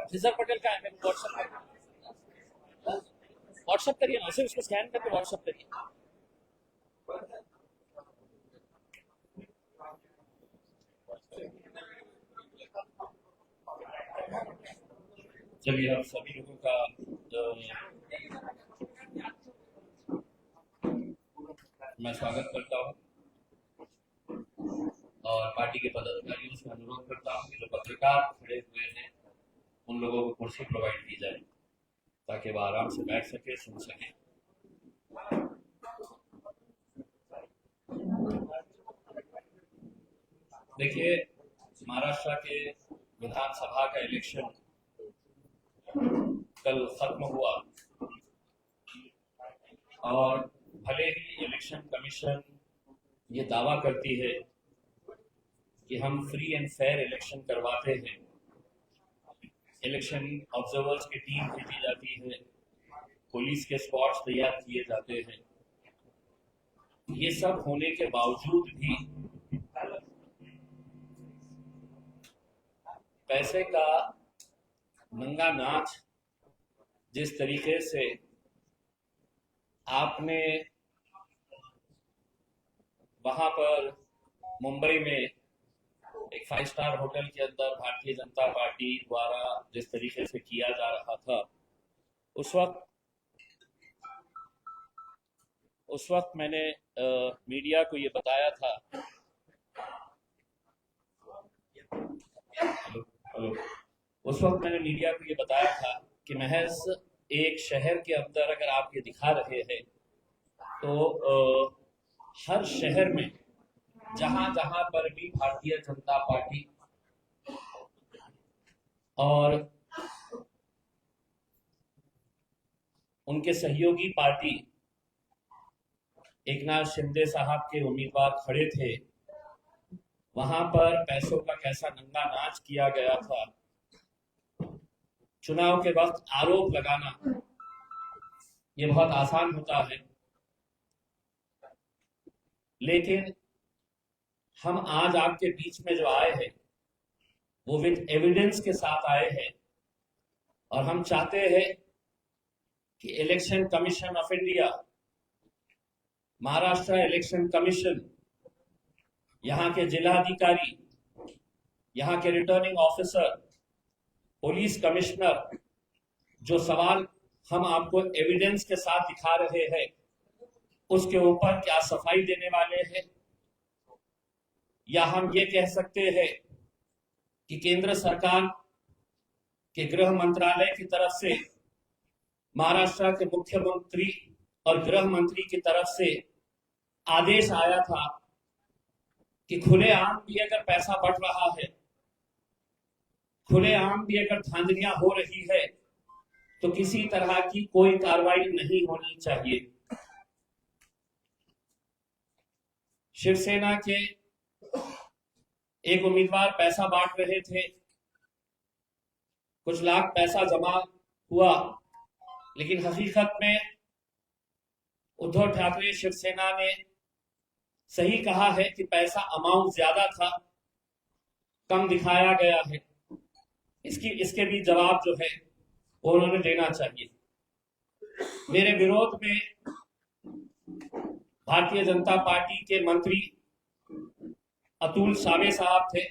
खिजर पटेल का है, मेरे व्हाट्सएप करिए ना, उसे उसको स्कैन करके व्हाट्सएप करिए। चलिए, हम सभी लोगों का मैं स्वागत करता हूँ और पार्टी के पदाधिकारियों से अनुरोध करता हूँ कि जो पत्रकार खड़े हुए हैं उन लोगों को कुर्सी प्रोवाइड की जाए ताकि वो आराम से बैठ सके, सुन सके। देखिए, महाराष्ट्र के विधानसभा का इलेक्शन कल खत्म हुआ और भले ही इलेक्शन कमीशन ये दावा करती है कि हम फ्री एंड फेयर इलेक्शन करवाते हैं, इलेक्शन ऑब्जर्वर्स की टीम भेजी जाती है, पुलिस के स्क्वाड्स तैयार किए जाते हैं, ये सब होने के बावजूद भी पैसे का नंगा नाच जिस तरीके से आपने वहां पर मुंबई में एक 5 स्टार होटल के अंदर भारतीय जनता पार्टी द्वारा जिस तरीके से किया जा रहा था, उस वक्त मैंने मीडिया को ये बताया था कि महज एक शहर के अंदर अगर आप ये दिखा रहे हैं तो हर शहर में जहां जहां पर भी भारतीय जनता पार्टी और उनके सहयोगी पार्टी एकनाथ शिंदे साहब के उम्मीदवार खड़े थे, वहां पर पैसों का कैसा नंगा नाच किया गया था। चुनाव के वक्त आरोप लगाना ये बहुत आसान होता है, लेकिन हम आज आपके बीच में जो आए हैं वो विद एविडेंस के साथ आए हैं और हम चाहते हैं कि election commission of India, Maharashtra election commission, यहाँ के जिलाधिकारी, यहाँ के रिटर्निंग ऑफिसर, पुलिस कमिश्नर, जो सवाल हम आपको एविडेंस के साथ दिखा रहे हैं उसके ऊपर क्या सफाई देने वाले हैं, या हम ये कह सकते हैं कि केंद्र सरकार के गृह मंत्रालय की तरफ से, महाराष्ट्र के मुख्यमंत्री और गृह मंत्री की तरफ से आदेश आया था कि खुलेआम भी अगर पैसा बढ़ रहा है, खुलेआम भी अगर धांधलियां हो रही है तो किसी तरह की कोई कार्रवाई नहीं होनी चाहिए। शिवसेना के एक उम्मीदवार पैसा बांट रहे थे, कुछ लाख पैसा जमा हुआ, लेकिन हकीकत में उद्धव ठाकरे शिवसेना ने सही कहा है कि पैसा अमाउंट ज्यादा था, कम दिखाया गया है। इसके भी जवाब जो है वो उन्होंने देना चाहिए। मेरे विरोध में भारतीय जनता पार्टी के मंत्री अतुल सावे साहब थे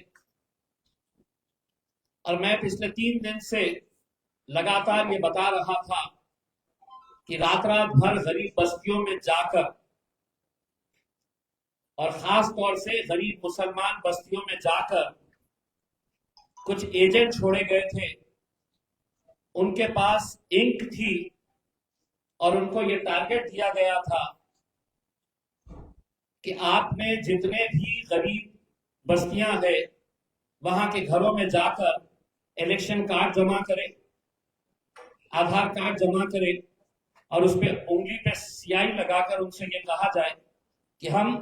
और मैं पिछले 3 दिन से लगातार ये बता रहा था कि रात रात भर गरीब बस्तियों में जाकर और खास तौर से गरीब मुसलमान बस्तियों में जाकर कुछ एजेंट छोड़े गए थे, उनके पास इंक थी और उनको ये टारगेट दिया गया था कि आपने जितने भी गरीब बस्तियां हैं वहां के घरों में जाकर इलेक्शन कार्ड जमा करें, आधार कार्ड जमा करें और उस पर उंगली पे स्याही लगाकर उनसे ये कहा जाए कि हम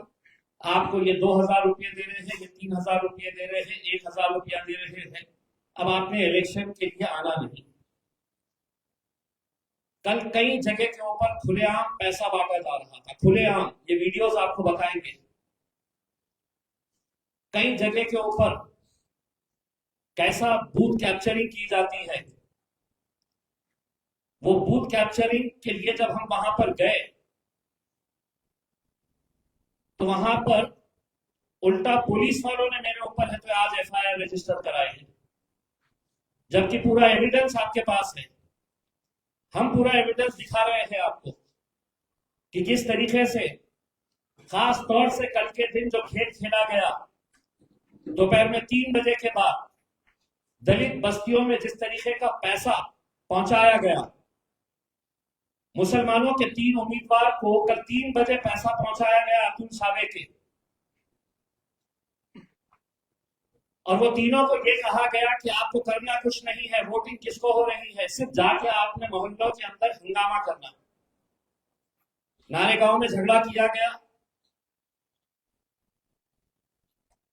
आपको ये 2,000 रुपये दे रहे हैं, ये 3,000 रुपये दे रहे हैं, 1,000 रुपया दे रहे हैं, अब आपने इलेक्शन के लिए आना नहीं। कल कई जगह के ऊपर खुलेआम पैसा बांटा जा रहा था, खुलेआम, ये वीडियोस आपको बताएंगे। कई जगह के ऊपर कैसा बूथ कैप्चरिंग की जाती है। वो बूथ कैप्चरिंग के लिए जब हम वहां पर गए तो वहां पर उल्टा पुलिस वालों ने मेरे ऊपर है तो आज एफआईआर रजिस्टर कराई है, जबकि पूरा एविडेंस आपके पास है। हम पूरा एविडेंस दिखा रहे हैं आपको कि किस तरीके से खास तौर से कल के दिन जो खेल खेला गया दोपहर में 3 बजे के बाद दलित बस्तियों में, जिस तरीके का पैसा पहुंचाया गया, मुसलमानों के 3 उम्मीदवार को कल 3 बजे पैसा पहुंचाया गया अतुल सावे के, और वो तीनों को ये कहा गया कि आपको करना कुछ नहीं है, वोटिंग किसको हो रही है, सिर्फ जाके आपने मोहल्लों के अंदर हंगामा करना। नारेगांव में झगड़ा किया गया,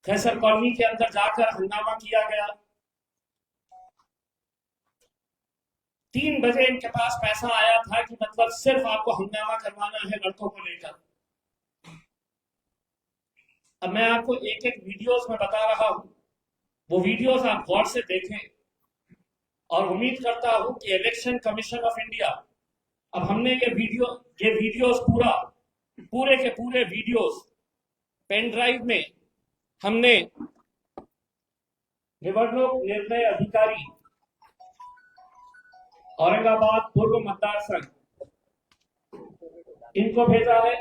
खैसर कॉलोनी के अंदर जाकर हंगामा किया गया। 3 बजे इनके पास पैसा आया था कि मतलब सिर्फ आपको हंगामा करवाना है लड़कों को लेकर। अब मैं आपको एक एक वीडियोस में बता रहा हूं, वो वीडियोस आप गौर से देखें और उम्मीद करता हूं कि इलेक्शन कमीशन ऑफ इंडिया, अब हमने ये वीडियोस पूरे के पूरे वीडियोस पेन ड्राइव में हमने निवडणूक निर्णय अधिकारी औरंगाबाद पूर्व मतदार संघ इनको भेजा है,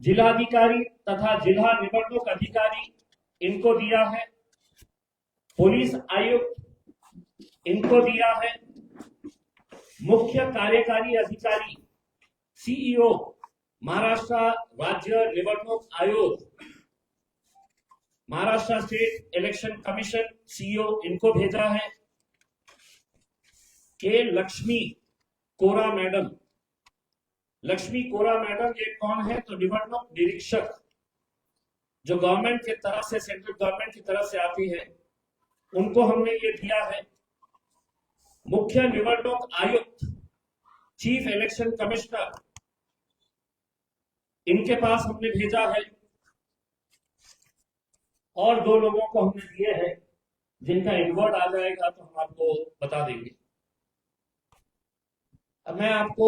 जिलाधिकारी तथा जिला निवडणूक अधिकारी इनको दिया है, पुलिस आयुक्त इनको दिया है, मुख्य कार्यकारी अधिकारी सीईओ महाराष्ट्र राज्य निवडणूक आयोग, Maharashtra state election commission CEO इनको भेजा है, के लक्ष्मी कोरा मैडम। लक्ष्मी कोरा मैडम ये कौन है? तो निवडणूक निरीक्षक जो गवर्नमेंट की तरफ से, सेंट्रल गवर्नमेंट की तरफ से आती है, उनको हमने ये दिया है। मुख्य निवडणूक आयुक्त, चीफ इलेक्शन कमिश्नर, इनके पास हमने भेजा है, और 2 लोगों को हमने दिए हैं जिनका इनवर्ट आ जाएगा तो हम आपको बता देंगे। अब मैं आपको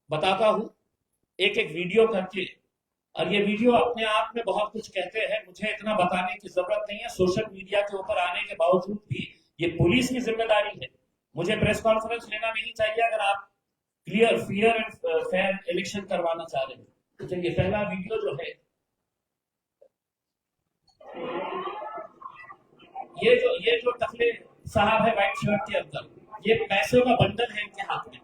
बताता हूं एक एक वीडियो करके, और ये वीडियो अपने आप में बहुत कुछ कहते हैं, मुझे इतना बताने की जरूरत नहीं है। सोशल मीडिया के ऊपर आने के बावजूद भी ये पुलिस की जिम्मेदारी है, मुझे प्रेस कॉन्फ्रेंस लेना नहीं चाहिए अगर आप clear, fair and fair election करवाना चाह रहे हैं। तो चलिए पहला वीडियो जो है, ये जो टकले साहब है व्हाइट शर्ट के अंदर, ये पैसों का बंडल है इनके हाथ में।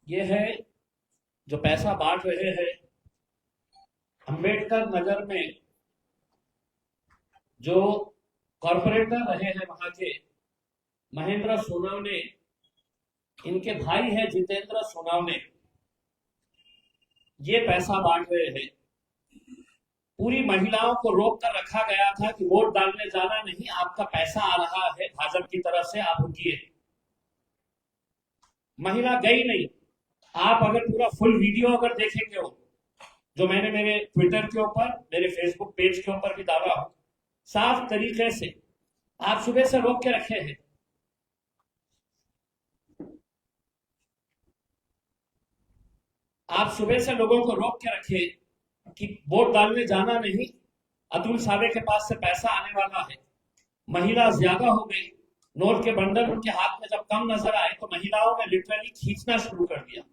ये है जो पैसा बांट रहे हैं। अंबेडकर नगर में जो कॉर्पोरेटर रहे हैं वहां के महेंद्र सोनवने, इनके भाई है जितेंद्र सोनवने, ये पैसा बांट रहे हैं। पूरी महिलाओं को रोक कर रखा गया था कि वोट डालने जाना नहीं, आपका पैसा आ रहा है भाजपा की तरफ से, आप रुकिए। महिला गई नहीं। आप अगर पूरा फुल वीडियो अगर देखेंगे हो जो मैंने मेरे ट्विटर के ऊपर, मेरे फेसबुक पेज के ऊपर भी डाला हूं, साफ तरीके से आप सुबह से रोक के रखे हैं। आप सुबह से लोगों को रोक के रखे कि वोट डालने जाना नहीं, अतुल सावे के पास से पैसा आने वाला है। महिला ज्यादा हो गई, नोट के बंडल उनके हाथ में जब कम नजर आए तो महिलाओं ने लिटरली खींचना शुरू कर दिया,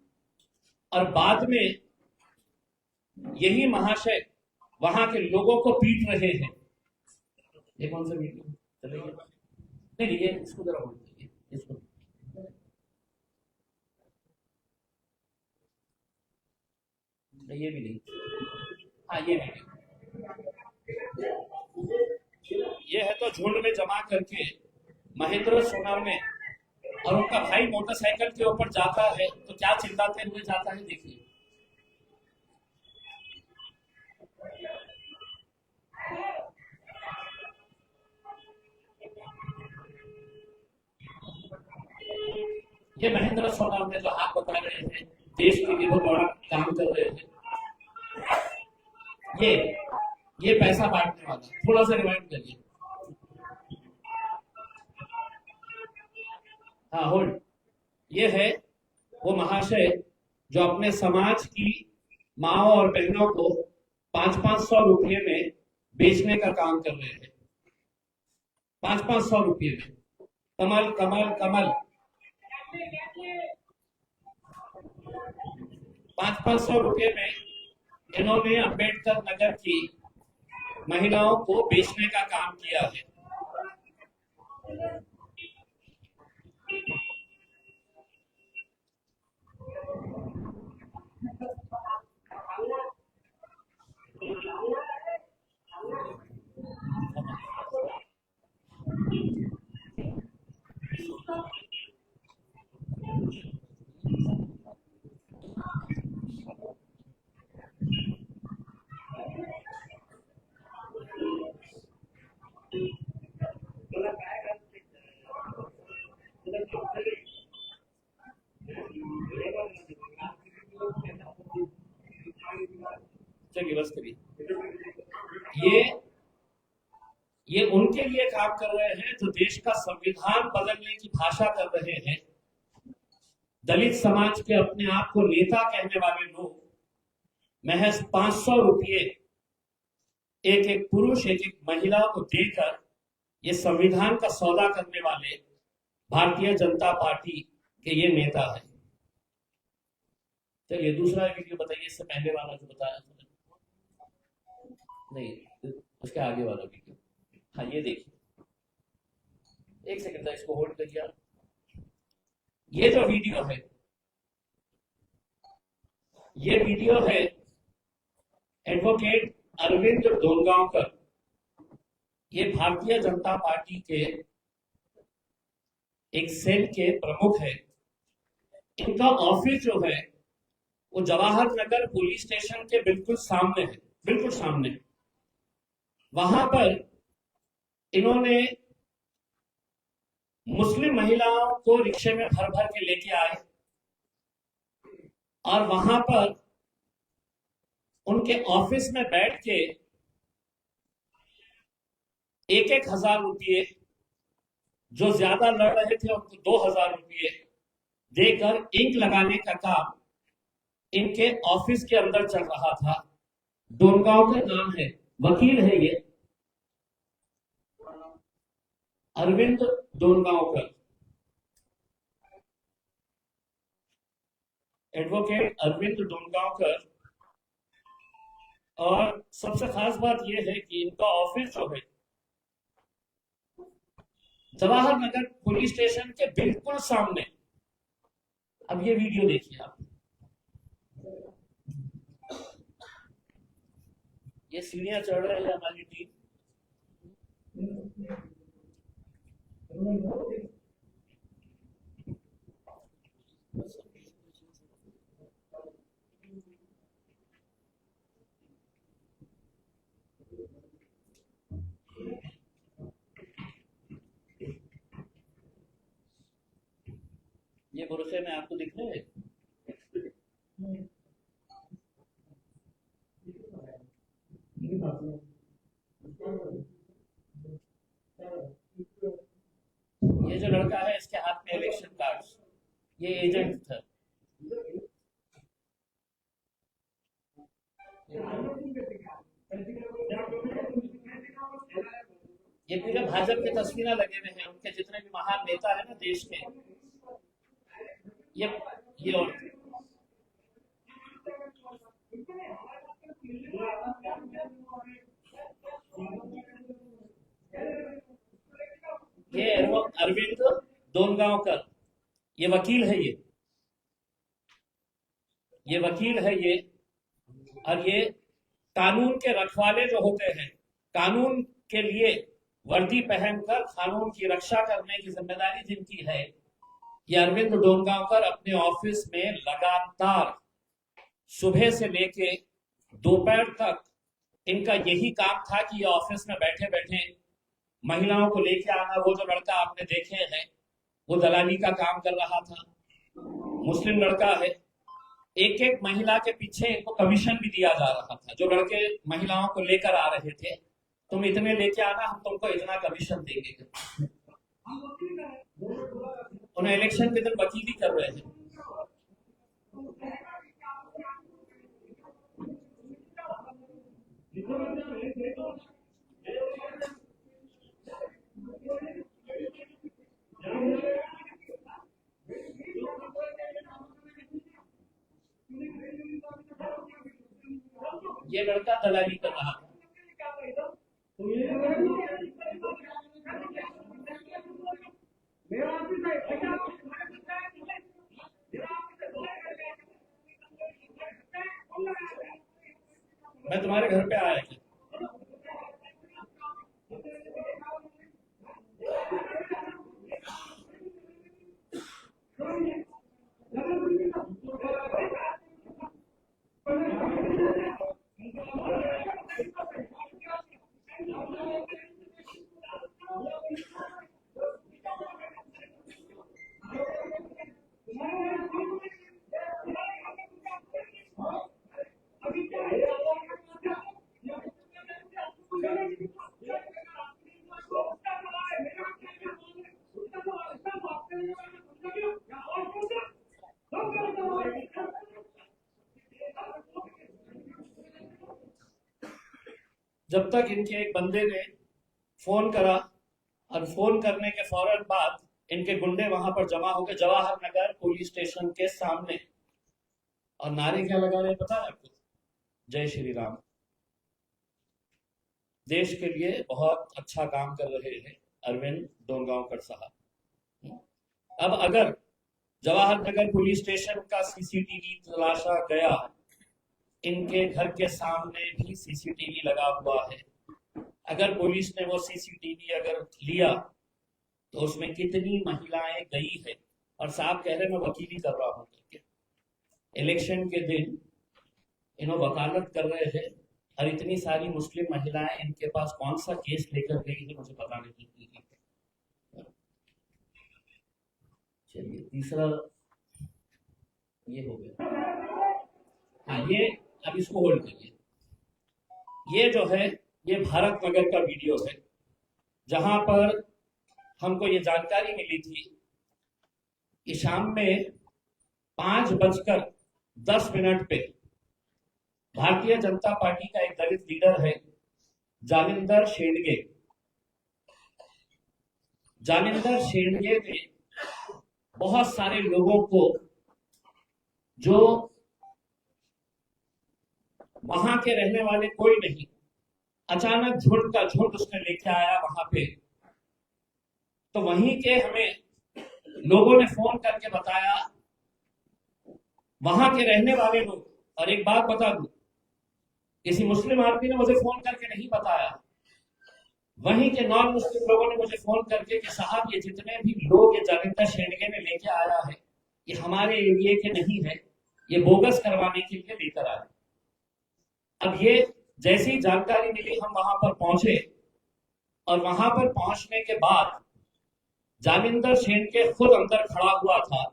और बाद में यही महाशय वहां के लोगों को पीट रहे हैं। ये कौन सा वीडियो चलेगा? नहीं, ये इसको जरा बोल दीजिए, इसको। ये भी नहीं, हाँ ये वीडियो। ये है तो झुंड में जमा करके महेंद्र सोनावने और उनका भाई मोटरसाइकिल के ऊपर जाता है तो क्या चिल्लाते हुए जाता है, देखिए। ये महेंद्र सोनावने जो हाथ बता रहे हैं, देश के लिए बहुत बड़ा काम कर रहे हैं। ये पैसा बांटने वाला, थोड़ा सा रिवाइंड करिए। हाँ होल्ड। ये है वो महाशय जो अपने समाज की माओ और बहनों को 500-500 रुपये में बेचने का काम कर रहे हैं। 500-500 रुपये में। कमल कमल कमल 500-500 रुपये में इन्होंने अंबेडकर नगर की महिलाओं को बेचने का काम किया है। चलिए बस करिए। ये उनके लिए काम कर रहे हैं जो देश का संविधान बदलने की भाषा कर रहे हैं। दलित समाज के अपने आप को नेता कहने वाले लोग महज 500 रुपये एक एक पुरुष, एक एक महिला को देकर ये संविधान का सौदा करने वाले भारतीय जनता पार्टी के ये नेता है। चलिए दूसरा वीडियो बताइए, इससे पहले वाला जो बताया था। नहीं, उसके आगे वाला वीडियो। हाँ ये देखिए, एक सेकंड था, इसको होल्ड करिए आप। ये जो वीडियो है, ये वीडियो है एडवोकेट अरविंद डोनगांवकर। ये भारतीय जनता पार्टी के एक सेल के प्रमुख है। इनका ऑफिस जो है वो जवाहर नगर पुलिस स्टेशन के बिल्कुल सामने है, बिल्कुल सामने। वहां पर इन्होंने मुस्लिम महिलाओं को रिक्शे में भर भर के लेके आए और वहां पर उनके ऑफिस में बैठ के 1,000 रुपये, जो ज्यादा लड़ रहे थे उनको 2,000 रुपये देकर इंक लगाने का काम इनके ऑफिस के अंदर चल रहा था। डोनगांव का नाम है, वकील है ये अरविंद डोनगांवकर, एडवोकेट अरविंद डोनगांवकर। और सबसे खास बात यह है कि इनका ऑफिस जो है जवाहर नगर पुलिस स्टेशन के बिल्कुल सामने। अब ये वीडियो देखिए आप। ये सीढ़ियां चढ़ रहे हैं हमारी टीम। ये बुरखे में आपको दिख रहे हैं? ये जो लड़का है इसके हाथ में इलेक्शन कार्ड्स, ये एजेंट था। ये पूरे भाजपा की तस्वीरें लगे हुए हैं, उनके जितने भी महान नेता है ना देश में, ये और ये अरविंद डोनगांवकर, ये वकील है, ये वकील है ये, और ये कानून के रखवाले जो होते हैं, कानून के लिए वर्दी पहनकर कानून की रक्षा करने की जिम्मेदारी जिनकी है, ये अरविंद डोनगांवकर अपने ऑफिस में लगातार सुबह से लेके दोपहर तक इनका यही काम था कि ये ऑफिस में बैठे बैठे महिलाओं को लेके आना। वो जो लड़का आपने देखे हैं वो दलाली का काम कर रहा था, मुस्लिम लड़का है। एक एक महिला के पीछे इनको कमीशन भी दिया जा रहा था। जो लड़के महिलाओं को लेकर आ रहे थे, तुम इतने लेके आना, हम तुमको इतना कमीशन देंगे। उन्हें इलेक्शन के दिन वकीली कर रहे थे। ये लड़का दलाली कर रहा था। मैं तुम्हारे घर पे आया था। जब तक इनके एक बंदे ने फोन करा और फोन करने के फौरन बाद इनके गुंडे वहां पर जमा हो गए जवाहर नगर पुलिस स्टेशन के सामने, और नारे क्या लगा रहे पता है आपको? जय श्री राम। देश के लिए बहुत अच्छा काम कर रहे हैं अरविंद डोनगांवकर साहब। अब अगर जवाहर नगर पुलिस स्टेशन का सीसीटीवी तलाशा गया, इनके घर के सामने भी सीसीटीवी लगा हुआ है। अगर पुलिस ने वो सीसीटीवी अगर लिया तो उसमें कितनी महिलाएं गई है। और साहब कह रहे मैं वकीली कर रहा हूं, इलेक्शन के दिन इन्होंने वकालत कर रहे हैं, और इतनी सारी मुस्लिम महिलाएं इनके पास कौन सा केस लेकर गई है मुझे पता नहीं। चलिए तीसरा ये हो गया। हाँ, ये अब इसको होल्ड करिए। ये जो है ये भारत नगर का वीडियो है, जहां पर हमको ये जानकारी मिली थी कि शाम में 5:10 पे भारतीय जनता पार्टी का एक दलित लीडर है जालिंदर शेंडगे। जालिंदर शेंडगे ने बहुत सारे लोगों को, जो वहां के रहने वाले कोई नहीं, अचानक झुंड का झुंड उसने लेके आया वहां पे। तो वहीं के हमें लोगों ने फोन करके बताया, वहां के रहने वाले लोग। और एक बात बता दूं, किसी मुस्लिम आदमी ने मुझे फोन करके नहीं बताया, वहीं के नॉन मुस्लिम लोगों ने मुझे फोन करके कि साहब ये जितने भी लोग ये जालिंदर शेंडगे ने लेके आया है, ये हमारे एरिया के नहीं है, ये बोगस करवाने के लिए लेकर आए। अब ये जैसी जानकारी मिली हम वहां पर पहुंचे, और वहां पर पहुंचने के बाद जालिंदर शेंडगे खुद अंदर खड़ा हुआ था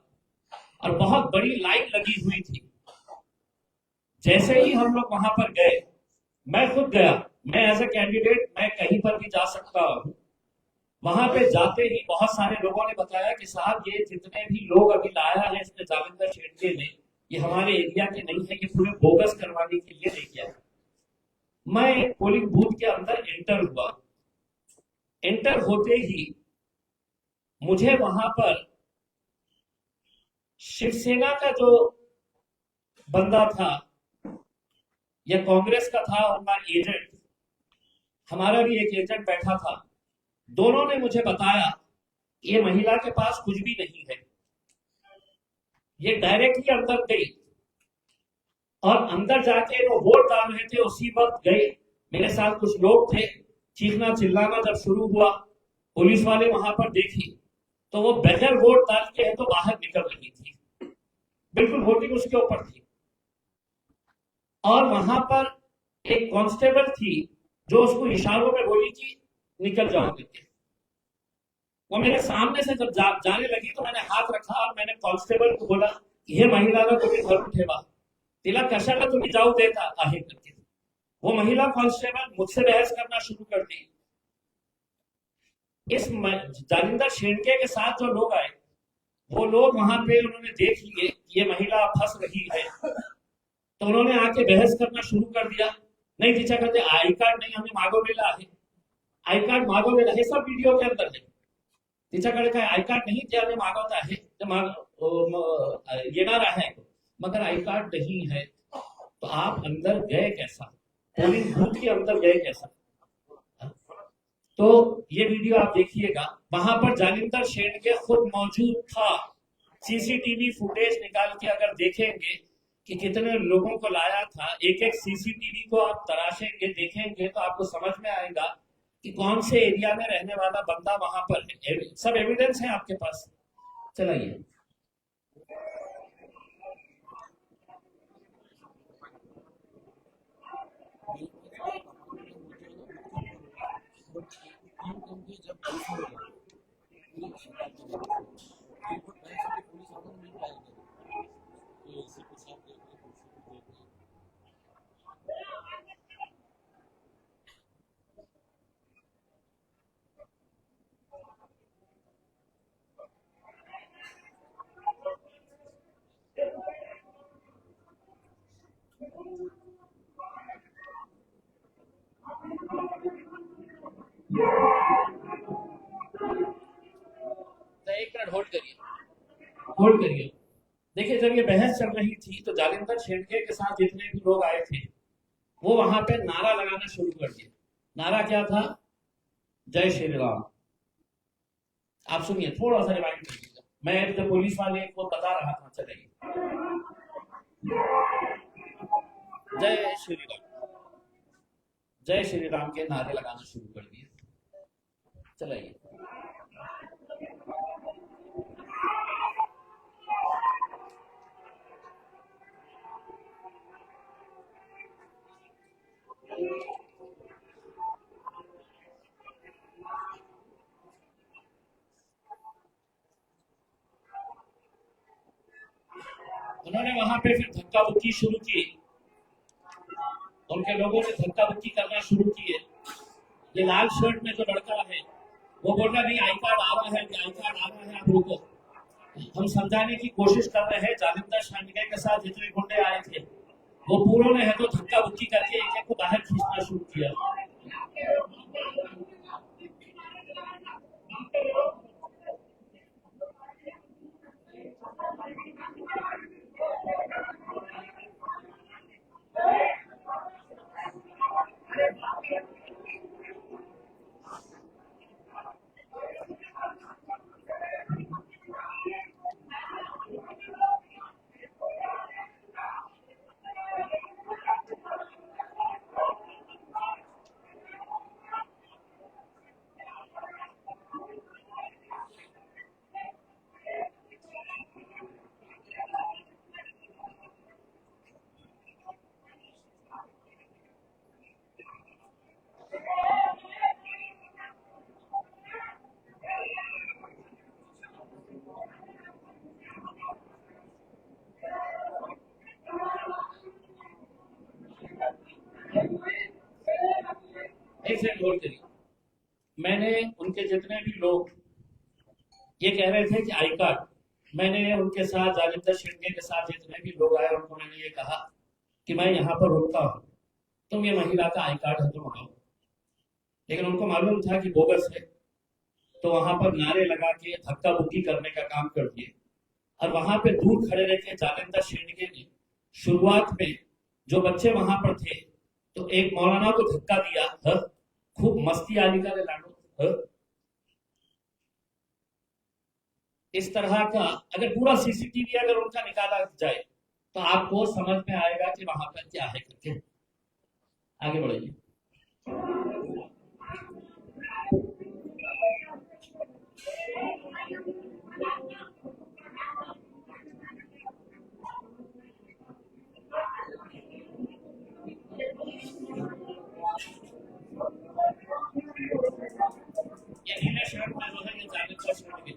और बहुत बड़ी लाइन लगी हुई थी। जैसे ही हम लोग वहां पर गए, मैं खुद गया, मैं एज ए कैंडिडेट मैं कहीं पर भी जा सकता हूँ। वहां पे जाते ही बहुत सारे लोगों ने बताया कि साहब ये जितने भी लोग अभी लाया है इसने जाविंदर शेंडे ने, ये हमारे एरिया के नहीं है, ये पूरे बोगस करवाने के लिए लेके आया। मैं पोलिंग बूथ के अंदर एंटर हुआ। एंटर होते ही मुझे वहां पर शिवसेना का जो बंदा था या कांग्रेस का था उनका एजेंट, हमारा भी एक एजेंट बैठा था, दोनों ने मुझे बताया ये महिला के पास कुछ भी नहीं है। ये डायरेक्टली अंदर गई और अंदर जाके वो वोट डाल रहे थे उसी वक्त गए। मेरे साथ कुछ लोग थे। चीखना चिल्लाना जब शुरू हुआ, पुलिस वाले वहां पर देखी तो वो बगैर वोट डाल के है तो बाहर निकल रही थी, बिल्कुल वोटिंग उसके ऊपर थी। और वहां पर एक कांस्टेबल थी जो उसको इशारों में बोली कि निकल जाओ करके। वो मेरे सामने से जब जाने लगी तो मैंने हाथ रखा और मैंने कांस्टेबल को बोला हे महिलाला तुम्ही धरून ठेवा, तिला कशाला तुम्ही जाऊ देता आहे करके। वो महिला कांस्टेबल मुझसे बहस करना शुरू कर दी। इस जालिंदर शेंडे के साथ जो लोग आए वो लोग वहां पे उन्होंने देख लिए ये महिला फंस रही है, तो उन्होंने आके बहस करना शुरू कर दिया। नहीं तिच्या करते आई कार्ड नहीं हमें मागवलेला आहे, आई कार्ड मागवलेला हे सब वीडियो के अंदर है। तिच्याकडे काय आई कार्ड नहीं जे आम्ही मागवत आहे येणार आहे, मगर आई कार्ड नहीं है। तो आप अंदर गए कैसा, पोलिंग बूथ के अंदर गए कैसा? तो ये वीडियो आप देखिएगा, वहां पर जालिंदर शेंडे खुद मौजूद था। सीसीटीवी फुटेज निकाल के अगर देखेंगे कि कितने लोगों को लाया था, एक एक सीसीटीवी को आप तराशेंगे देखेंगे तो आपको समझ में आएगा कि कौन से एरिया में रहने वाला बंदा वहां पर है। सब एविडेंस है आपके पास। चलाइए। एक मिनट होल्ड करिए, होल्ड करिए। देखिए जब ये बहस चल रही थी तो जालिंदर शेंडे के साथ जितने भी लोग आए थे वो वहां पे नारा लगाना शुरू कर दिया। नारा क्या था? जय श्री राम। आप सुनिए, थोड़ा सा रिवाइंड कीजिएगा, मैं जब पुलिस वाले को बता रहा था। चलिए। जय श्री राम, जय श्री राम के नारे लगाना शुरू कर दिए। चलाइए। उन्होंने वहां पे फिर धक्का मुक्की शुरू की, उनके लोगों ने धक्का मुक्की करना शुरू किए। ये लाल शर्ट में जो लड़का है वो बोल रहा नहीं आई कार्ड आ रहा है, आई कार्ड आ रहा है, आप रुको। हम समझाने की कोशिश कर रहे हैं। जालिंदर शेंडे के साथ जितने गुंडे आए थे वो पूरों ने है तो धक्का मुक्की करके एक एक को बाहर खींचना शुरू किया। एक सेकंड होल्ड करिए। मैंने उनके जितने भी लोग ये कह रहे थे कि आई कार्ड, मैंने उनके साथ जालिंदर शिंदे के साथ जितने भी लोग आए उनको मैंने ये कहा कि मैं यहाँ पर रुकता हूँ, तुम ये महिला का आई कार्ड है तुम आओ। लेकिन उनको मालूम था कि बोगस है, तो वहां पर नारे लगा के धक्का बुक्की करने का काम कर दिए। और वहां पे दूर खड़े रह के जालिंदर शिंदे ने शुरुआत में जो बच्चे वहां पर थे तो एक मौलाना को धक्का दिया, खूब मस्ती आली का लाडो। इस तरह का अगर पूरा सीसीटीवी अगर उनका निकाला जाए तो आपको समझ में आएगा कि वहां पर क्या है करके। आगे बढ़िए। ये नीले शर्ट में जो है ये जालिंदर शिंदे।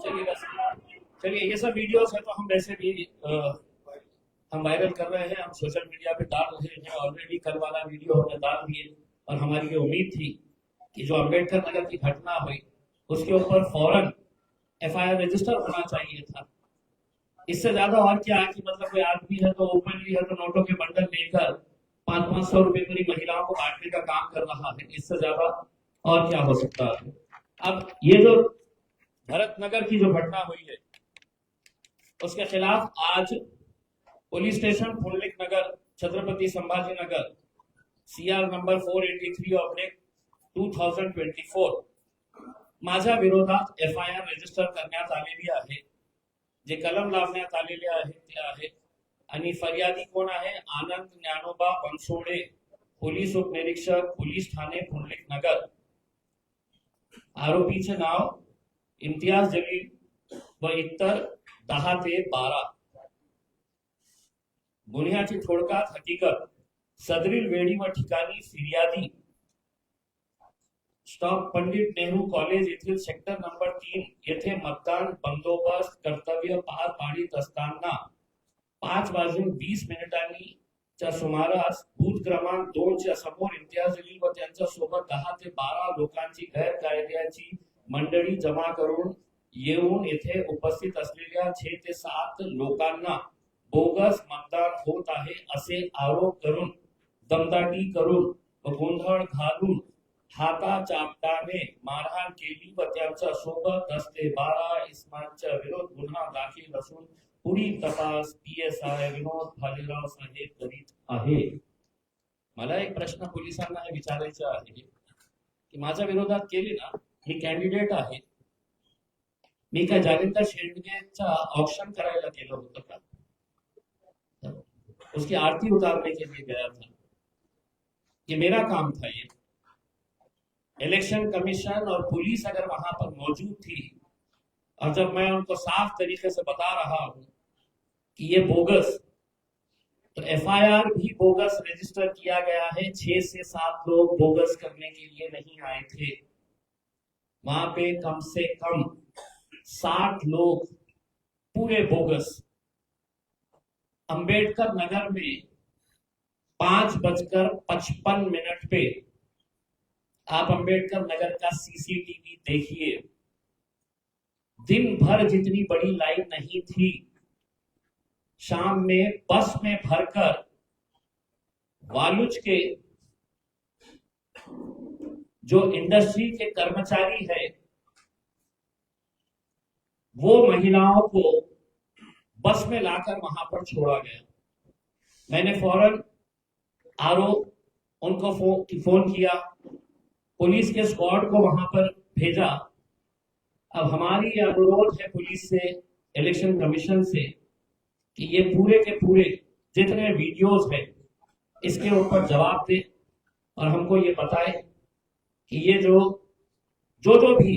चलिए बस, चलिए ये सब वीडियोस है तो हम वैसे भी हम वायरल कर रहे हैं, हम सोशल मीडिया पे डाल रहे हैं। ऑलरेडी कल वाला वीडियो हमने डाल दिए और हमारी ये उम्मीद थी कि जो अम्बेडकर नगर की घटना हुई उसके ऊपर फौरन एफआईआर रजिस्टर होना चाहिए था। इससे ज्यादा और क्या है कि मतलब कोई आदमी है तो ओपनली है तो नोटों के बंडल लेकर 500-500 रुपए पूरी महिलाओं को बांटने का काम कर रहा है। इससे ज्यादा और क्या हो सकता है। अब ये जो भरत नगर की जो घटना हुई है उसके खिलाफ आज पुलिस स्टेशन पुंडलिक नगर छत्रपति संभाजी नगर सीआर नंबर 483/2024 माझ्या विरोधात एफआयआर रजिस्टर करण्यात आलेली आहे। जे कलम लावण्यात आलेले आहे ते आहे आणि फरियादी कोण आहे? आनंद ज्ञानोबा बनसोडे, पोलीस उपनिरीक्षक, पोलीस ठाणे पुंडलिक नगर। आरोपीचे नाव इम्तियाज जलील व इतर 10 ते 12। गुन्ह्याची थोडक्यात हकीकत, सदरील वेळी व ठिकाणी फिर्यादी स्टॉप पंडित नेहरू कॉलेज येथील सेक्टर नंबर 3 येथे मतदान बंदोबस्त कर्तव्य पार पाडित असताना 5:20 च्या सुमारास बूथ क्रमांक 2 च्या समोर इम्तियाज जलील व त्यांच्या सोबत 10 ते 12 लोकांची गैरकायद्याची मंडळी जमा करून येऊन येथे उपस्थित असलेल्या 6 ते 7 लोकांना बोगस मतदान होत आहे असे आरोप करून दमदाटी करून व गोंधळ घालून हाताचापटाने मारहाण केली व त्यांच्या सोबत 10 ते 12 इसमांच्या विरोध गुन्हा दाखल असून पुढील तपास पीएसआय विनोद भालेराव साहेब करीत आहे। मला एक प्रश्न पोलिसांना विचारायचा आहे की माझ्या विरोधात केली ना, मी कॅन्डिडेट आहे, मी काय जालिंदर शिंदेचा ऑप्शन करायला गेलो होतो का? उसकी आरती उतारने के लिए गया था, ये मेरा काम था। ये इलेक्शन कमीशन और पुलिस अगर वहां पर मौजूद थी और जब मैं उनको साफ तरीके से बता रहा हूं कि ये बोगस, तो एफआईआर भी बोगस रजिस्टर किया गया है। 6 से 7 लोग बोगस करने के लिए नहीं आए थे, वहां पे कम से कम 60 लोग पूरे बोगस। अंबेडकर नगर में 5:55 पे आप अंबेडकर नगर का सीसीटीवी देखिए, दिन भर जितनी बड़ी लाइन नहीं थी शाम में बस में भरकर वालुज के जो इंडस्ट्री के कर्मचारी है वो महिलाओं को बस में लाकर वहां पर छोड़ा गया। मैंने फौरन उनको फोन किया, पुलिस के स्क्वाड को वहां पर भेजा। अब हमारी ये अनुरोध है पुलिस से, इलेक्शन कमीशन से, कि ये पूरे के पूरे जितने वीडियोस है इसके ऊपर जवाब दे और हमको ये बताए कि ये जो भी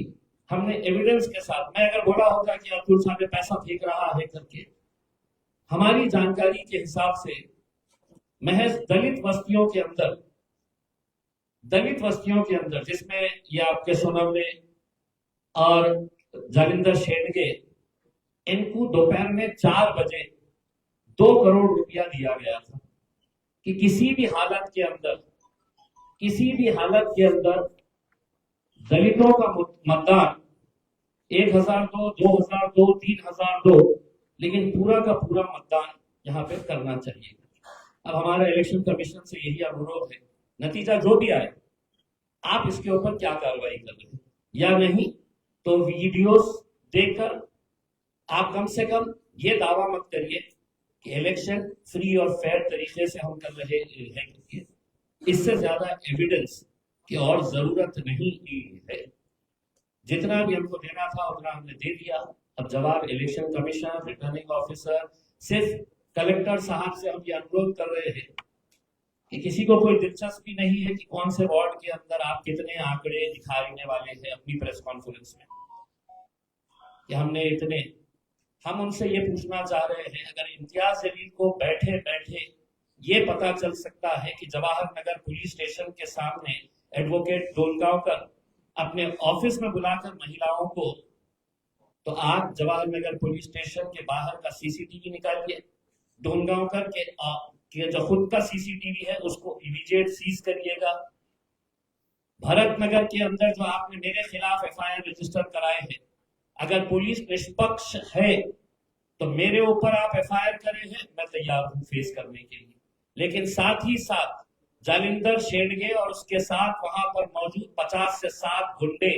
हमने एविडेंस के साथ, मैं अगर बोला होगा कि अब्दुल साहब पैसा फेंक रहा है करके, हमारी जानकारी के हिसाब से महज दलित वस्तियों के अंदर जिसमें ये आपके सोनवने और जालिंदर शेंडगे, इनको दोपहर में 4 बजे 2 करोड़ रुपया दिया गया था कि किसी भी हालत के अंदर दलितों का मतदान 1000 दो, 2000 दो, 3000 दो, लेकिन पूरा का पूरा मतदान यहाँ पे करना चाहिए। अब हमारा इलेक्शन कमीशन से यही अनुरोध है, नतीजा जो भी आए आप इसके ऊपर क्या कार्रवाई कर रहे हैं या नहीं, तो वीडियोस देखकर आप कम से कम ये दावा मत करिए कि इलेक्शन फ्री और फेयर तरीके से हम कर रहे हैं। इससे ज्यादा एविडेंस की और जरूरत नहीं है। जितना भी हमको देना था उतना हमने दे दिया। अब जवाब इलेक्शन कमीशन, रिटर्निंग ऑफिसर, सिर्फ कलेक्टर साहब से हम ये अनुरोध कर रहे हैं कि किसी को कोई दिलचस्पी नहीं है कि कौन से वार्ड के अंदर आप कितने आंकड़े दिखाने वाले हैं अपनी प्रेस कॉन्फ्रेंस में, कि हमने इतने। हम उनसे ये पूछना चाह रहे हैं, अगर इम्तियाज जलील को बैठे बैठे ये पता चल सकता है कि जवाहर नगर पुलिस स्टेशन के सामने एडवोकेट डोलगांवकर अपने ऑफिस में बुलाकर महिलाओं को, तो आप जवाहर नगर पुलिस स्टेशन के बाहर का सीसीटीवी निकालिए, डोलगांवकर के जो खुद का सीसीटीवी है उसको इमीडिएट सीज करिएगा। भरत नगर के अंदर जो आपने मेरे खिलाफ एफआईआर रजिस्टर कराए हैं, अगर पुलिस निष्पक्ष है तो मेरे ऊपर आप एफआईआर करे हैं, मैं तैयार हूं फेस करने के लिए। लेकिन साथ ही साथ जालिंदर शेंडगे और उसके साथ वहां पर मौजूद 50 से 60 गुंडे,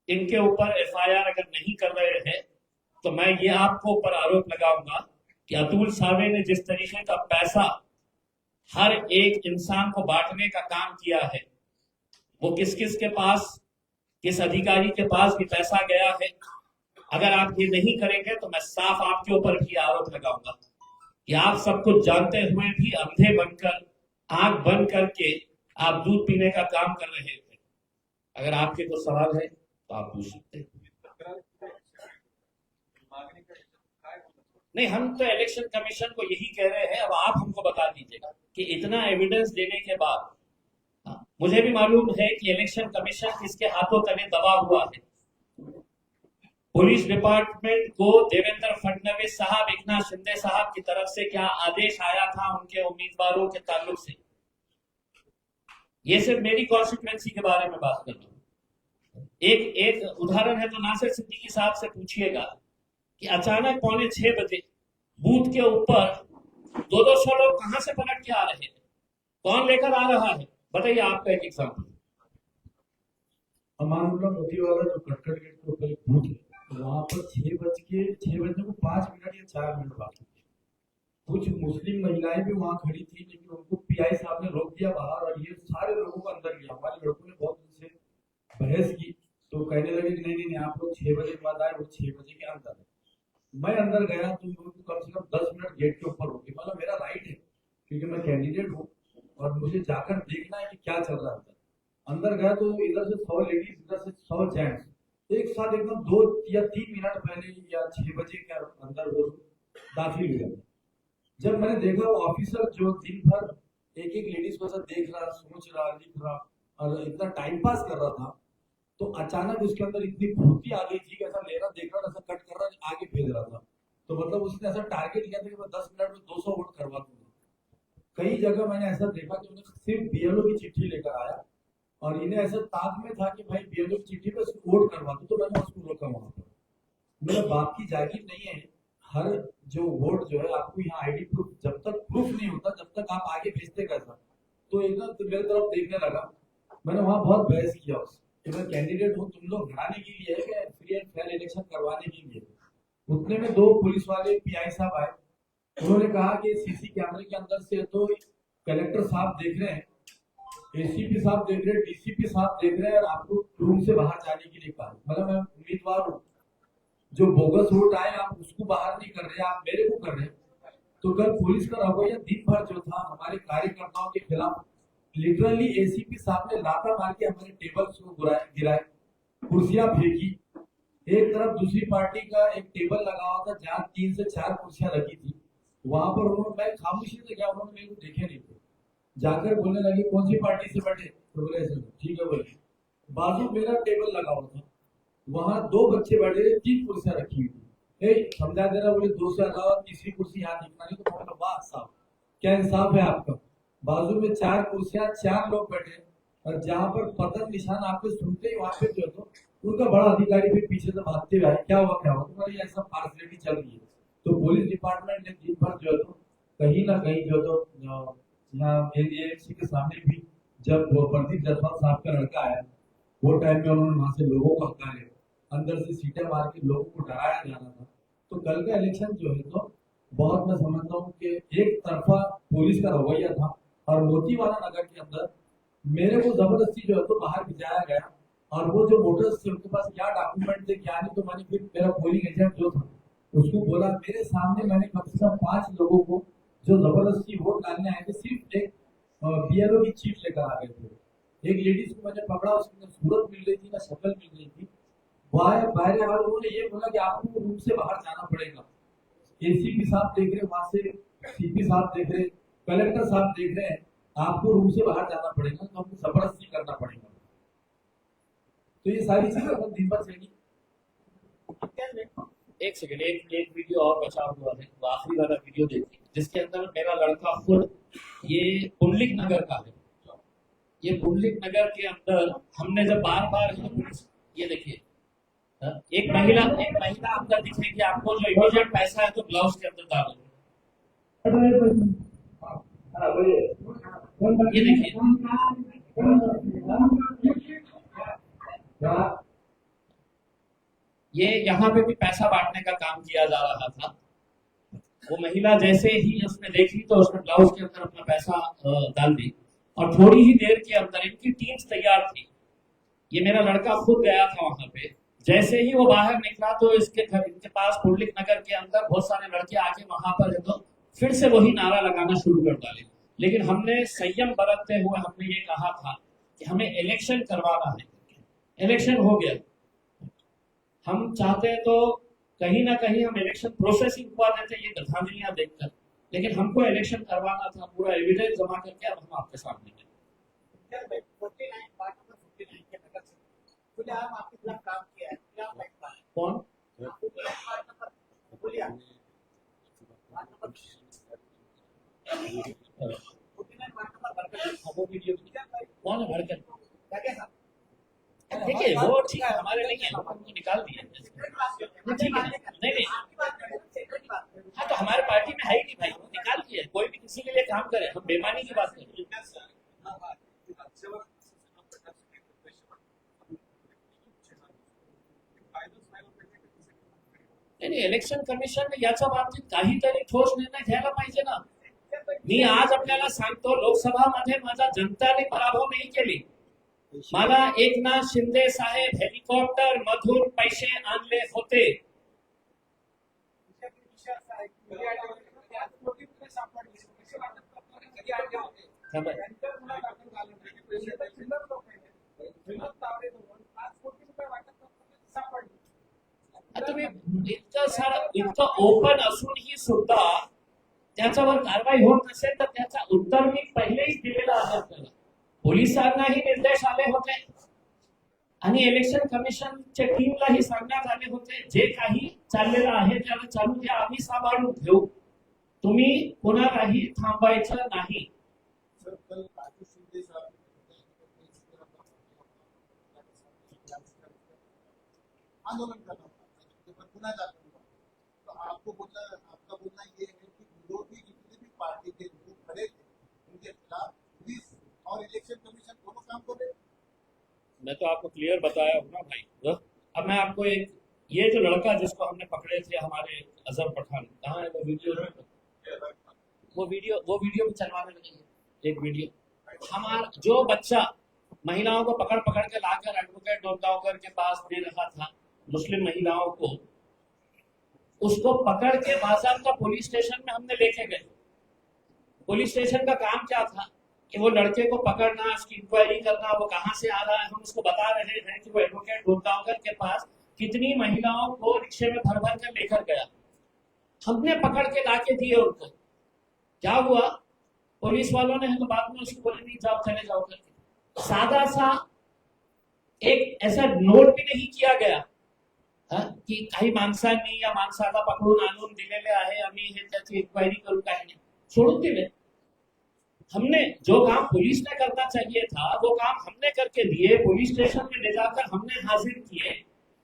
इनके ऊपर एफआईआर अगर नहीं कर रहे हैं तो मैं ये आपको ऊपर आरोप लगाऊंगा कि अतुल सावे ने जिस तरीके का पैसा हर एक इंसान को बांटने का काम किया है, वो किस किस के पास, किस अधिकारी के पास भी पैसा गया है, अगर आप ये नहीं करेंगे तो मैं साफ आपके ऊपर भी आरोप लगाऊंगा कि आप सब कुछ जानते हुए भी अंधे बनकर, आंख बंद करके आप दूध पीने का काम कर रहे थे। अगर आपके कोई सवाल है तो आप पूछ सकते हैं। नहीं, हम तो इलेक्शन कमीशन को यही कह रहे हैं, अब आप हमको बता दीजिएगा कि इतना एविडेंस देने के बाद, मुझे भी मालूम है कि इलेक्शन कमीशन किसके हाथों तले दबा हुआ है। पुलिस डिपार्टमेंट को देवेंद्र फडणवीस साहब, एकनाथ शिंदे साहब की तरफ से क्या आदेश आया था उनके उम्मीदवारों के ताल्लुक से, ये सिर्फ मेरी कॉन्स्टिट्यूएंसी के बारे में बात कर रहा हूं। एक उदाहरण है तो नासिर सिद्दीकी साहब से पूछिएगा कि अचानक 5:45 बजे बूथ के ऊपर 200 लोग कहां से पलट के आ रहे हैं, कौन लेकर आ रहा है, बताइए। आपका एक एग्जाम्पल, अमानुल्लाह मोदी वाला जो कटकट गेट के ऊपर एक बूथ है, वहां पर 6 बजने को 5 मिनट या 4 मिनट बाकी थे। कुछ मुस्लिम महिलाएं भी वहां खड़ी थी, लेकिन उनको पीआई साहब ने रोक दिया बाहर और ये सारे लोगों को अंदर लिया। हमारे लड़कों ने बहुत उनसे बहस की तो कहने लगे कि नहीं नहीं आप लोग 6 बजे के बाद आए, वो 6 बजे के अंदर है। मैं अंदर गया तो उनको कम से कम 10 मिनट गेट के ऊपर रोके, मतलब मेरा राइट है क्योंकि मैं कैंडिडेट हूँ और मुझे जाकर देखना है कि क्या चल रहा है। अंदर गया तो इधर से 100 लेडीज, इधर से 100 जेंट्स एक साथ एकदम 2 या 3 मिनट पहले या 6 बजे के अंदर वो दाखिल हुए। जब मैंने देखा वो ऑफिसर जो दिन भर एक एक लेडीज को देख रहा, सोच रहा, लिख रहा और इतना टाइम पास कर रहा था, तो अचानक उसके अंदर इतनी फुर्ती आ गई थी कि ऐसा ले रहा, देख रहा, ऐसा कट कर रहा, आगे भेज रहा था। तो मतलब उसने ऐसा टारगेट लिया था कि मैं 10 मिनट में 200 वोट करवा दूंगा। कई जगह मैंने ऐसा देखा कि उन्हें सिर्फ बीएलओ की चिट्ठी लेकर आया और इन्हें ऐसा ताक में था कि भाई बीएलओ की चिट्ठी पे वोट करवा दो, तो मैंने उसको रोका वहां पर। मेरा बाप की जागीर नहीं है, हर जो वोट जो है आपको यहाँ आईडी प्रूफ, जब तक प्रूफ नहीं होता तब तक आप आगे भेजते कैसा। तो एकदम तो मेरी तरफ देखने लगा, मैंने वहां बहुत बहस किया उससे कि मैं कैंडिडेट हूँ, तुम लोग हराने के लिए है कि फ्री एंड फेयर इलेक्शन करवाने के लिए। उतने में दो पुलिस वाले पीआई साहब आए, उन्होंने कहा कि सीसी कैमरे के अंदर से तो कलेक्टर साहब देख रहे हैं, एसीपी साहब देख रहे हैं, डीसीपी साहब देख रहे हैं, और आपको रूम से बाहर जाने के लिए कहा। मतलब मैं उम्मीदवार हूँ, जो बोगस वोट आए आप उसको बाहर नहीं कर रहे, आप मेरे को कर रहे हैं। तो कल पुलिस का रवैया दिन भर जो था हमारे कार्यकर्ताओं के खिलाफ, लिटरली एसीपी साहब ने लाता मार के हमारे टेबल्स को गिराए, कुर्सियां फेंकी। एक तरफ दूसरी पार्टी का एक टेबल लगा हुआ था जहाँ 3 से 4 कुर्सियां लगी थी, वहां पर उन्होंने, मैं खामोशी से गया, उन्होंने मेरे को देखे नहीं थे, जाकर बोलने लगे कौन सी पार्टी से बैठे, तो बोले ऐसे ठीक है बोले। बाजू मेरा टेबल लगा हुआ था, वहां 2 बच्चे बैठे थे, 3 कुर्सियां रखी हुई थी। समझा दे रहा, बोले 2 से अलावा तीसरी कुर्सी यहाँ दिखना नहीं। तो बोला वाह साहब, क्या इंसाफ है आपका। बाजू में 4 कुर्सियां, 4 लोग बैठे, और जहां पर पतन निशान आपको सुनते ही वहां पे जो है तो उनका बड़ा अधिकारी भी पीछे से भागते हुए आए, क्या हुआ क्या हुआ, तुम्हारी ऐसा पार्सलिटी चल रही है। तो पुलिस डिपार्टमेंट ने दिन भर जो है तो कहीं ना कहीं जो तो यहाँ एनडीएफसी के सामने भी, जब वो प्रदीप जायसवाल साहब का लड़का आया, वो टाइम में उन्होंने वहां से लोगों को हकारे, अंदर से सीटें मार के लोगों को डराया जा रहा था। तो कल का इलेक्शन जो है तो बहुत, मैं समझता हूँ कि एक तरफा पुलिस का रवैया था। और मोतीवाला नगर के अंदर मेरे को जबरदस्ती जो है तो बाहर भिजाया गया, और वो जो वोटर्स थे उनके पास क्या डॉक्यूमेंट थे क्या नहीं, तो मैंने फिर मेरा पोलिंग एजेंट जो था उसको बोला, मेरे सामने मैंने कम से कम 5 लोगों को जो जबरदस्ती वोट डालने आए थे, सिर्फ एक बीएलओ की चीट लेकर आ गए थे। एक लेडीज को मैंने पकड़ा, उसकी ना सूरत मिल रही थी ना शक्ल मिल रही थी। बाहर हाल उन्होंने ये बोला कि आपको रूम से बाहर जाना पड़ेगा। एसीपी साहब देख रहे, वहां से सीपी साहब देख रहे, कलेक्टर साहब देख रहे हैं, आपको रूम से बाहर जाना पड़ेगा, तो हमको जबरदस्ती करना पड़ेगा। तो ये सारी चीजें हम दिन भर चलेगी। एक सेकंड, एक वीडियो और बचा हुआ है, वो आखिरी वाला वीडियो देखिए, जिसके अंदर मेरा लड़का खुद, ये पुंडलिक नगर का है, ये पुंडलिक नगर के अंदर हमने जब बार बार, ये देखिए, एक महिला अंदर दिखेगी आपको, जो इमीडिएट पैसा है तो ग्लव्स के अंदर डालो। ये देखिए, ये यहाँ पे भी पैसा बांटने का काम किया जा रहा था। वो महिला जैसे ही उसने देखी तो उसने ग्लव्स के अंदर अपना पैसा डाल दी, और थोड़ी ही देर के अंदर इनकी टीम्स तैयार थी। ये मेरा लड़का खुद गया था वहां पे, जैसे ही वो बाहर निकला तो इसके घर, इनके पास पुंडलिक नगर के अंदर बहुत सारे लड़के आके वहां पर है तो फिर से वही नारा लगाना शुरू कर डाले। लेकिन हमने संयम बरतते हुए हमने ये कहा था कि हमें इलेक्शन करवाना है, इलेक्शन हो गया, हम चाहते हैं तो कहीं ना कहीं हम इलेक्शन प्रोसेस ही रुकवा देते ये धांधलियां देखकर, लेकिन हमको इलेक्शन करवाना था, पूरा एविडेंस जमा करके अब हम आपके सामने हैं। आपके खिलाफ काम किया है, क्या लगता है? कौन? वो वीडियो कौन है भड़कन? देखिए वो ठीक है, हमारे नहीं है, उनको निकाल दिए, ठीक है, नहीं नहीं, हाँ तो हमारे पार्टी में है ही नहीं भाई, वो निकाल दिए। कोई भी किसी के लिए काम करे, हम बेईमानी की बात करें। नाही, इलेक्शन कमिशन याच्या बाबतीत काहीतरी ठोस निर्णय घ्यायला पाहिजे ना। मी आज आपल्याला सांगतो, लोकसभामध्ये माझा जनताने पराभव नाही केली, मला एकनाथ शिंदे साहेब हेलिकॉप्टर मधून पैसे आणले होते। तुम्ही इतकं सारं, इतकं ओपन असूनही सुद्धा त्याच्यावर कारवाई होत नसेल तर त्याचा उत्तर मी पहिलेच दिलेला आहे आपल्याला। पोलिसांनाही निर्देश आले होते आणि इलेक्शन कमिशनच्या टीमलाही सांगण्यात आले होते, जे काही चाललेलं आहे त्याला चालू द्या, आम्ही सांभाळून घेऊ, तुम्ही कोणालाही थांबायचं नाही। आंदोलन करना, पुन्हा जातो, तो आपका बोलना ये है कि विरोधी जितने भी पार्टी के लोग खड़े थे उनके खिलाफ पुलिस और इलेक्शन कमीशन दोनों काम कर रहे हैं। मैं तो आपको क्लियर बताया हूँ ना भाई। अब मैं आपको एक, ये जो लड़का जिसको हमने पकड़े थे हमारे अजहर पठान, कहाँ है वो वीडियो? वो वीडियो भी चलवाने लगे हैं, एक वीडियो। हमारा जो बच्चा महिलाओं को पकड़ पकड़ के लाकर एडवोकेट डोलगांवकर के पास दे रहा था, मुस्लिम महिलाओं को, उसको पकड़ के बाज़ाब्ता पुलिस स्टेशन में हमने लेके गए। पुलिस स्टेशन का काम क्या था कि वो लड़के को पकड़ना, उसकी इंक्वायरी करना, वो कहाँ से आ रहा है। हम उसको बता रहे हैं कि वो एडवोकेट डोलगांवकर के पास कितनी महिलाओं को रिक्शे में भर भर कर लेकर गया। हमने पकड़ के लाके दिए उनको। क्या हुआ, पुलिस वालों ने तो बाद में उसको बोले नहीं जाओ, चले जाओ करके। सादा सा एक ऐसा नोट भी नहीं किया गया की काही माणसांनी या माणसाला पकडून आणून दिलेले आहे, आम्ही हे त्याची इंक्वायरी करू, काही नाही, सोडून दिले। हमने जो काम पुलिस ने करना चाहिए था वो काम हमने करके दिए। पुलिस स्टेशन में ले जाकर हमने हाजिर किए,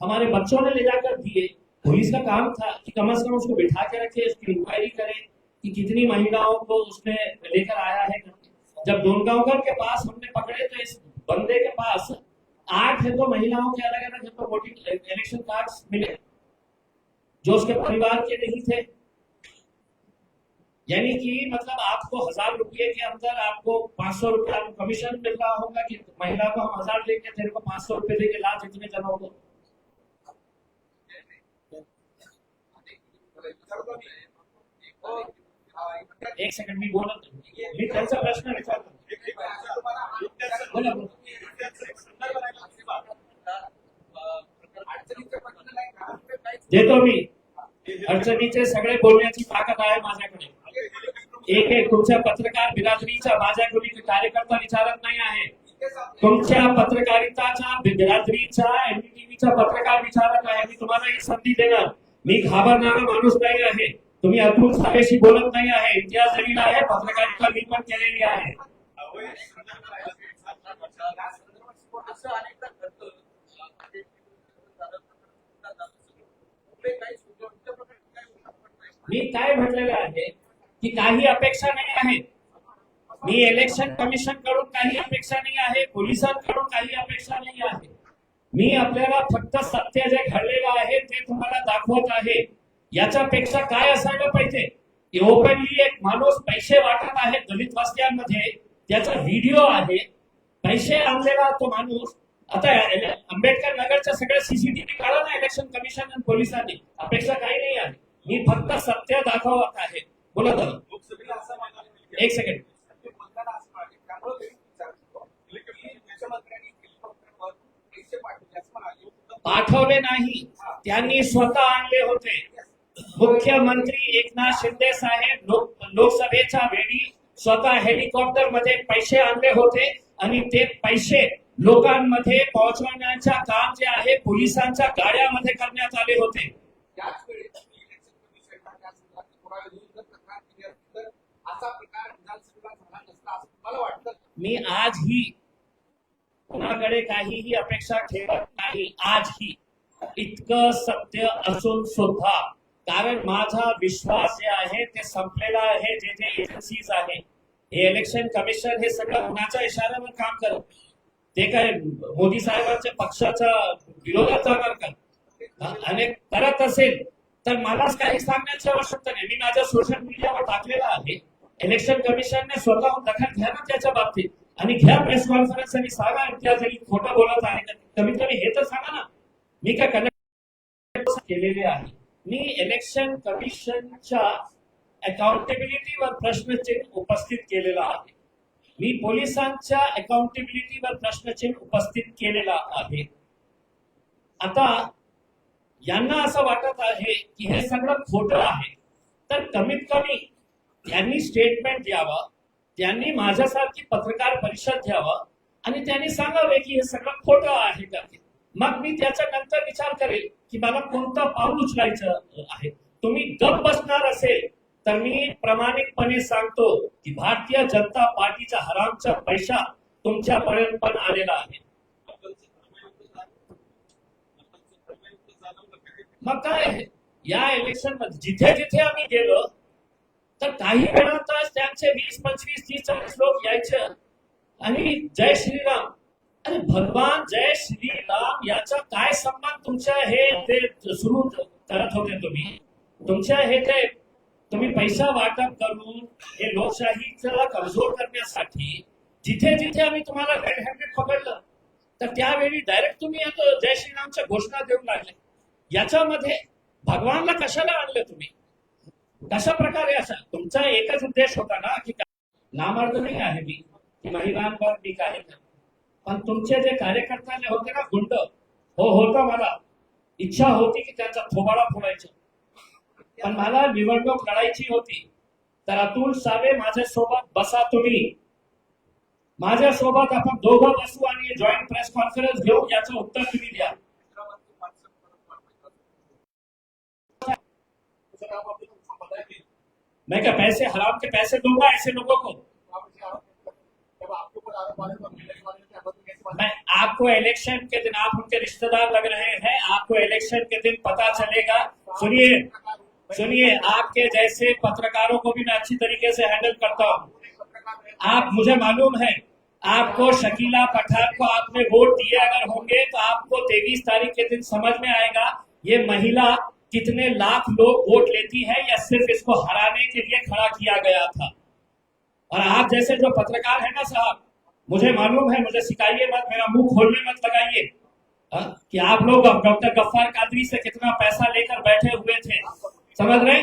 हमारे बच्चों ने ले जाकर दिए। पुलिस का काम था कि कम से कम उसको बिठा के रखे, उसकी इंक्वायरी करे कि कितनी महिलाओं को उसने लेकर आया है। जब डोलगांवकर के पास हमने पकड़े तो इस बंदे के पास 8 है तो महिलाओं के अलग अलग तो वोटिंग इलेक्शन कार्ड्स मिले जो उसके परिवार के नहीं थे। यानी कि मतलब आपको 1000 रुपये के अंदर आपको 500 रुपया कमीशन मिल रहा होगा कि महिला को हम 1000 देंगे, तेरे को 500 रुपये देंगे, ला जितने जनों को। एक सेकंड मी बोलत, मी त्यांचा प्रश्न विचारतो। बोला, देतो मी अडचणीचे सगळे बोलण्याची ताकद आहे माझ्याकडे। एक तुमच्या पत्रकार बिरादरीचा माझ्या कोणी कार्यकर्ता विचारत नाही आहे। तुमच्या पत्रकारिताच्या बिरादरीचा एनडीटीव्हीचा पत्रकार विचारत आहे। मी तुम्हाला ही संधी देणार, मी घाबरणारा माणूस नाही आहे। तुम्ही अतुल साहेबशी बोलत नाही आहे, इतिहास लिहिला आहे, पत्रकारिता मी पण केलेली आहे। मी काय म्हटलेलं आहे की काही अपेक्षा नाही आहे। मी इलेक्शन कमिशन कडून काही अपेक्षा नाही आहे, पोलिसांकडून काही अपेक्षा नाही आहे। मी आपल्याला फक्त सत्य जे घडलेलं आहे ते तुम्हाला दाखवत आहे। याच्यापेक्षा काय असायला पाहिजे की ओपनली एक माणूस पैसे वाटत आहे दलित वस्त्यांमध्ये, त्याचा व्हिडिओ आहे, पैसे आणलेला तो माणूस। आता आंबेडकर नगरच्या सगळ्या सीसीटीव्ही काढा ना इलेक्शन कमिशन आणि पोलिसांनी, अपेक्षा काही नाही आहे। मी फक्त सत्य दाखवत आहे। बोला दादा, एक सेकंड। पाठवले नाही, त्यांनी स्वतः आणले होते। मुख्यमंत्री एकनाथ शिंदे साहेब लोकसभेच्या वेळी स्वतः हेलिकॉप्टर मध्ये पैसे आणले होते आणि ते पैसे लोकांमध्ये पोहोचवण्याचे काम जे आहे पोलिसांच्या गाड्यामध्ये करण्यात आले होते। मी आजही कोणाकडे काहीही अपेक्षा ठेवत नाही, आजही इतकं सत्य असून सुद्धा, कारण माझा विश्वास जे आहे ते संपलेला आहे। जे जे एजन्सीज आहे, हे इलेक्शन कमिशन हे सगळं कुणाच्या इशाऱ्यावर काम करत, ते काय मोदी साहेबांच्या पक्षाच्या विरोधात जाणार का? आणि करत असेल तर मलाच काही सांगण्याची आवश्यकता नाही। मी माझ्या सोशल मीडियावर टाकलेला आहे, इलेक्शन कमिशनने स्वतःहून दखल घ्या ना त्याच्या बाबतीत आणि घ्या प्रेस कॉन्फरन्स आणि सांगा त्या जरी खोटं बोलत आहे तर कमीत कमी हे तर सांगा ना। मी काय कनेक्ट केलेले आहे, मी इलेक्शन कमिशनच्या अकाउंटेबिलिटीवर प्रश्नचिन्ह उपस्थित केलेला आहे। मी पोलिसांच्या अकाउंटेबिलिटीवर प्रश्नचिन्ह उपस्थित केलेला आहे। आता यांना असं वाटत आहे की हे सगळं खोटं आहे, तर कमीत कमी त्यांनी स्टेटमेंट द्यावं, त्यांनी माझ्यासारखी पत्रकार परिषद घ्यावं आणि त्यांनी सांगावे की हे सगळं खोटं आहे का। मग मी त्याच्या नंतर विचार करेल की मला कोणतं पाऊल उचलायचं आहे। तुम्ही गप बसणार असेल तर मी प्रामाणिकपणे सांगतो की भारतीय जनता पार्टीचा हरामचा पैसा तुमच्यापर्यंत पण आलेला आहे। मग काय या इलेक्शन मध्ये जिथे जिथे आम्ही गेलो तर काही वेळातच त्यांचे 20, 25, 30, 40 लोक यायचे आणि जय श्रीराम. अरे भगवान जय श्रीराम याचा काय संबंध तुमच्या हे ते सुरू करत होते तुम्ही? तुमच्या हे ते तुम्ही पैसा वाटप करून हे लोकशाहीला कमजोर करण्यासाठी जिथे जिथे आम्ही तुम्हाला रेड हँडेड पकडलं तर त्यावेळी डायरेक्ट तुम्ही आता जय श्रीरामच्या घोषणा देऊन लागले. याच्यामध्ये भगवानला कशाला आणलं तुम्ही? कशा प्रकारे असा तुमचा एकच उद्देश होता ना की नामर्द नाही आहे मी की महिलांवर मी काय पण तुमचे जे कार्यकर्ता जे होते ना गुंड होतं मला इच्छा होती की त्यांचा थोबाडा फोडायचा पण मला निवडणूक लढायची होती. तर अतुल सावे माझ्यासोबत बसा तुम्ही माझ्यासोबत आपण दोघं बसू आणि जॉईंट प्रेस कॉन्फरन्स घेऊ याचं उत्तर तुम्ही द्या. मैं क्या पैसे हराम के पैसे दूंगा ऐसे लोगों को? मैं आपको इलेक्शन के दिन आप उनके रिश्तेदार लग रहे हैं आपको इलेक्शन के दिन पता चलेगा. सुनिए आपके जैसे पत्रकारों को भी मैं अच्छी तरीके से हैंडल करता हूँ. आप मुझे मालूम है आपको शकीला पठान को आपने वोट दिए अगर होंगे तो आपको 23 तारीख के दिन समझ में आएगा ये महिला कितने लाख लोग वोट लेती है या सिर्फ इसको हराने के लिए खड़ा किया गया था. और आप जैसे जो पत्रकार है ना साहब मुझे मालूम है मुझे सिखाइए मत मेरा मुंह खोलने मत लगाइए कि आप लोग डॉक्टर गफ्फार कादरी से कितना पैसा लेकर बैठे हुए थे. समझ रहे?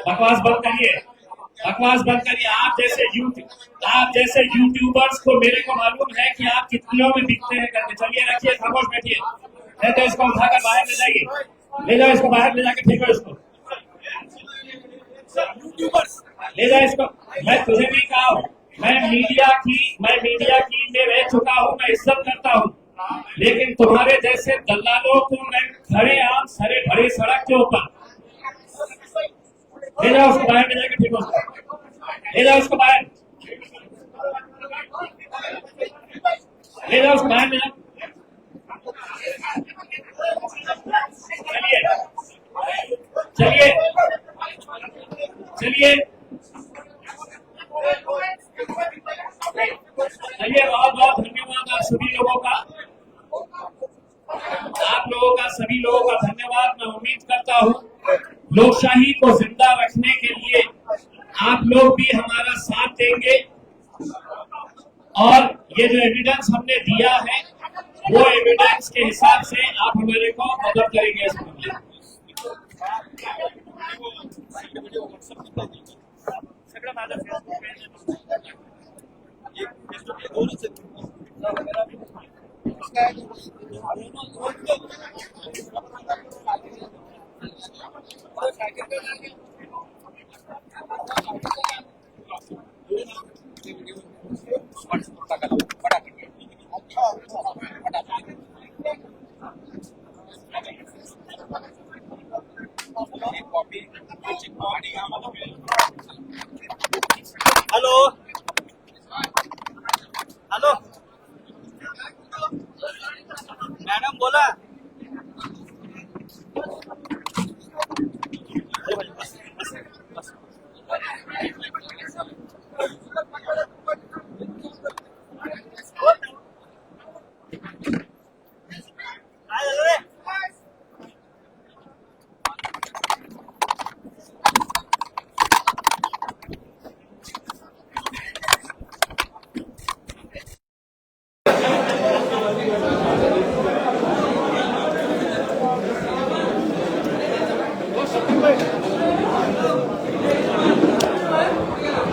बकवास बंद करिए बकवास बंद करिए. आप जैसे यूट्यूबर्स को मेरे को मालूम है कि आप कितनों में बिकते हैं करके. चलिए रखिए खामोश बैठिए नहीं तो इसको उठाकर बाहर ले जाइए ले जाओ इसको बाहर ले जाके फेंको इसको ले जाओ इसको. मैं तुझे भी कहा हूँ मैं मीडिया की में रह चुका हूँ मैं इज्जत करता हूँ लेकिन तुम्हारे जैसे दलालों को मैं खड़े आम सरे भरे सड़क के ऊपर ले जाओ उसको बाहर ले जाके फेंको ले जाओ उसको बाहर ले जाओ उसको बाहर ले जाओ. चलिए चलिए चलिए बहुत बहुत धन्यवाद आप सभी लोगों का सभी लोगों का धन्यवाद. मैं उम्मीद करता हूँ लोकशाही को जिंदा रखने के लिए आप लोग भी हमारा साथ देंगे और ये जो एविडेंस हमने दिया है वो एविडेंस के हिसाब से आप हमारे को मदद करेंगे इस मामले में. हेलो हेलो मैडम बोला